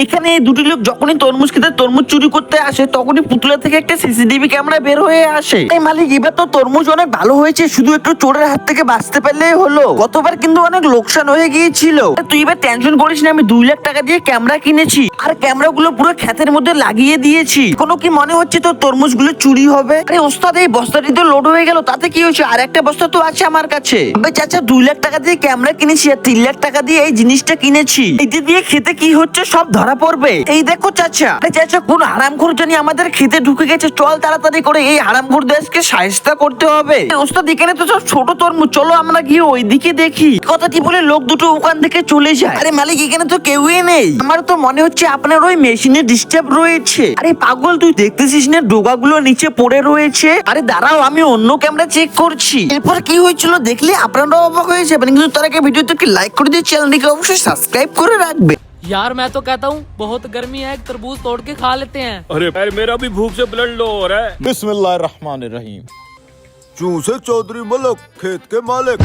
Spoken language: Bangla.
এখানে এই দুটি লোক যখনই তরমুজ খেতে তরমুজ চুরি করতে আসে তখনই পুতুলা থেকে একটা সিসিটিভি ক্যামেরা বের হয়ে আসে। এই মালিক এবার তো তরমুজ অনেক ভালো হয়েছে, শুধু একটু চোরের হাত থেকে বাঁচতে পারলেই হলো। গতবার কিন্তু অনেক লোকসান হয়ে গিয়েছিল। তুই এবার টেনশন করিস না, আমি 2 লাখ টাকা দিয়ে ক্যামেরা কিনেছি আর ক্যামেরা গুলো পুরো ক্ষেতের মধ্যে লাগিয়ে দিয়েছি। কোনো কি মনে হচ্ছে তোর তরমুজ গুলো চুরি হবে? আরে ওস্তাদ এই বস্তাটি তো লোড হয়ে গেল, তাতে কি হয়েছে? আর একটা বস্তা তো আছে আমার কাছে। চাচা 2 লাখ টাকা দিয়ে ক্যামেরা কিনেছি আর 3 লাখ টাকা দিয়ে এই জিনিসটা কিনেছি। এইটা দিয়ে খেতে কি হচ্ছে সব ধরা পড়বে। এই দেখো চাচা, আরে চাচা কোন হারামখোর জানি আমাদের খেতে ঢুকে গেছে, চল তাড়াতাড়ি করে এই হারামখোর দেশকে শায়েস্তা করতে হবে। ওস্তাদ এখানে তো সব ছোট তরমুজ, চলো আমরা গিয়ে ওইদিকে দেখি। কথাটি বলে লোক দুটো ওখান থেকে চলে যায়। আরে মালিক এখানে তো কেউই নেই, আমার তো মনে হচ্ছে আপনার ওই মেশিনে ডিস্টার্ব রয়েছে। আরে পাগল তুই দেখতেছিস না ডোগাগুলো নিচে পড়ে রয়েছে? আরে দাঁড়াও আমি অন্য ক্যামেরা চেক করছি। এরপর কি হয়েছিল দেখলে আপনারাও অবাক হয়ে যাবেন, কিন্তু তার আগে ভিডিওটাকে লাইক করে দিয়ে চ্যানেলটিকে অবশ্যই সাবস্ক্রাইব করে রাখবে। यार मैं तो कहता हूँ बहुत गर्मी है, एक तरबूज तोड़ के खा लेते हैं। अरे यार मेरा भी भूख से ब्लड लो हो रहा है। बिस्मिल्लाहिर्रहमानिर्रहीम। चूसे चौधरी मलक खेत के मालिक।